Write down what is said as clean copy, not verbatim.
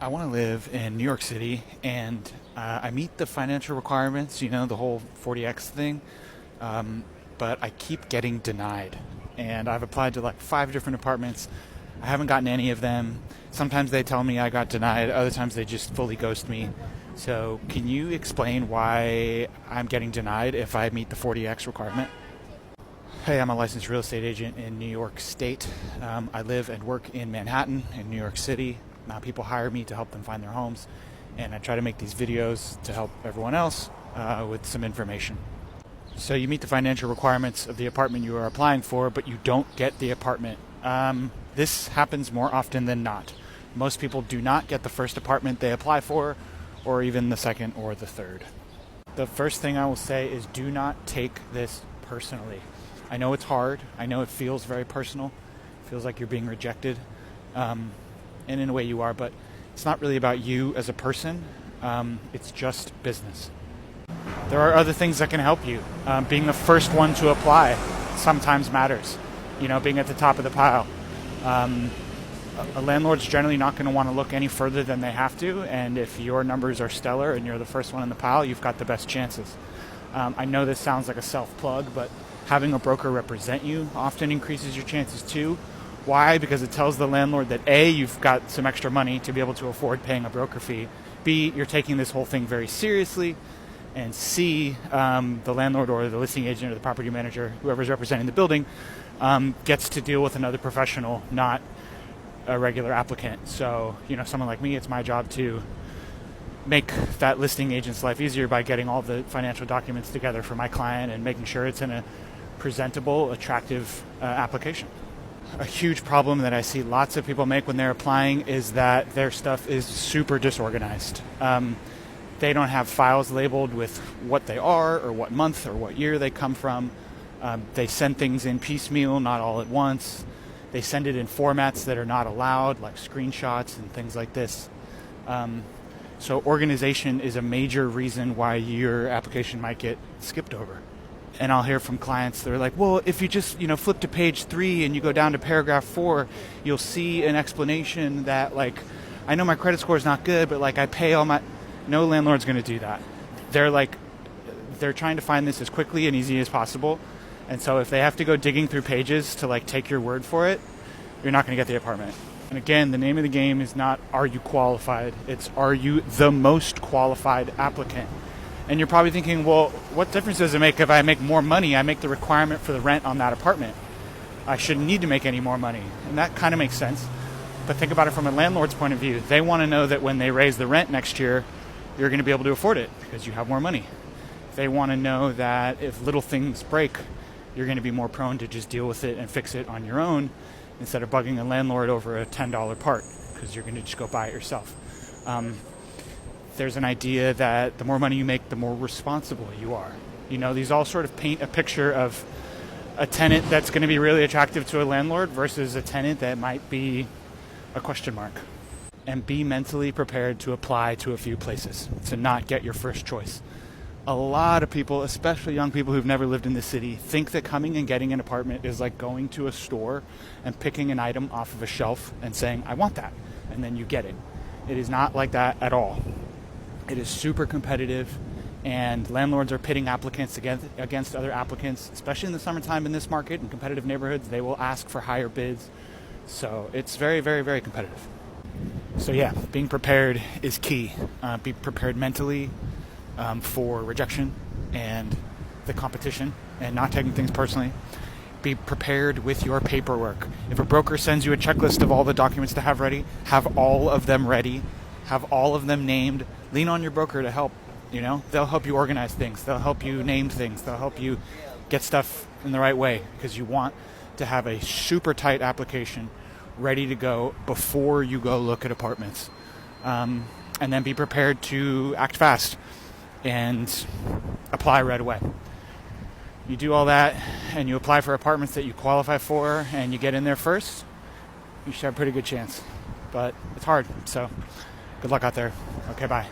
I want to live in New York City, and I meet the financial requirements, the whole 40X thing, but I keep getting denied. And I've applied to like 5 different apartments. I haven't gotten any of them. Sometimes they tell me I got denied, other times they just fully ghost me. So can you explain why I'm getting denied if I meet the 40X requirement? Hey, I'm a licensed real estate agent in New York State. I live and work in Manhattan, in New York City. People hire me to help them find their homes, and I try to make these videos to help everyone else with some information. So you meet the financial requirements of the apartment you are applying for, but you don't get the apartment. This happens more often than not. Most people do not get the first apartment they apply for, or even the second or the third. The first thing I will say is do not take this personally. I know it's hard. I know it feels very personal. It feels like you're being rejected. And in a way you are, but it's not really about you as a person. It's just business. There are other things that can help you. Being the first one to apply sometimes matters. Being at the top of the pile. A landlord's generally not going to want to look any further than they have to, and if your numbers are stellar and you're the first one in the pile, you've got the best chances. I know this sounds like a self-plug, but having a broker represent you often increases your chances too. Why? Because it tells the landlord that A, you've got some extra money to be able to afford paying a broker fee. B, you're taking this whole thing very seriously. And C, the landlord or the listing agent or the property manager, whoever's representing the building, gets to deal with another professional, not a regular applicant. So, someone like me, it's my job to make that listing agent's life easier by getting all the financial documents together for my client and making sure it's in a presentable, attractive application. A huge problem that I see lots of people make when they're applying is that their stuff is super disorganized. They don't have files labeled with what they are or what month or what year they come from. They send things in piecemeal, not all at once. They send it in formats that are not allowed, like screenshots and things like this. So organization is a major reason why your application might get skipped over. And I'll hear from clients that are like, well, if you just, flip to page 3 and you go down to paragraph 4, you'll see an explanation that, I know my credit score is not good, but, I pay all my... No landlord's going to do that. They're trying to find this as quickly and easy as possible. And so if they have to go digging through pages to, take your word for it, you're not going to get the apartment. And again, the name of the game is not, are you qualified? It's, are you the most qualified applicant? And you're probably thinking, well, what difference does it make if I make more money? I make the requirement for the rent on that apartment. I shouldn't need to make any more money. And that kind of makes sense. But think about it from a landlord's point of view. They want to know that when they raise the rent next year, you're going to be able to afford it because you have more money. They want to know that if little things break, you're going to be more prone to just deal with it and fix it on your own instead of bugging a landlord over a $10 part because you're going to just go buy it yourself. There's an idea that the more money you make, the more responsible you are. These all sort of paint a picture of a tenant that's going to be really attractive to a landlord versus a tenant that might be a question mark. And be mentally prepared to apply to a few places, to not get your first choice. A lot of people, especially young people who've never lived in the city, think that coming and getting an apartment is like going to a store and picking an item off of a shelf and saying, I want that, and then you get it. It is not like that at all. It is super competitive, and landlords are pitting applicants against other applicants, especially in the summertime in this market. In competitive neighborhoods, they will ask for higher bids. So it's very, very, very competitive. So yeah, being prepared is key. Be prepared mentally for rejection and the competition and not taking things personally. Be prepared with your paperwork. If a broker sends you a checklist of all the documents to have ready, have all of them ready. Have all of them named. Lean on your broker to help. They'll help you organize things. They'll help you name things. They'll help you get stuff in the right way because you want to have a super tight application ready to go before you go look at apartments. And then be prepared to act fast and apply right away. You do all that and you apply for apartments that you qualify for and you get in there first, you should have a pretty good chance. But it's hard, so good luck out there. Okay, bye.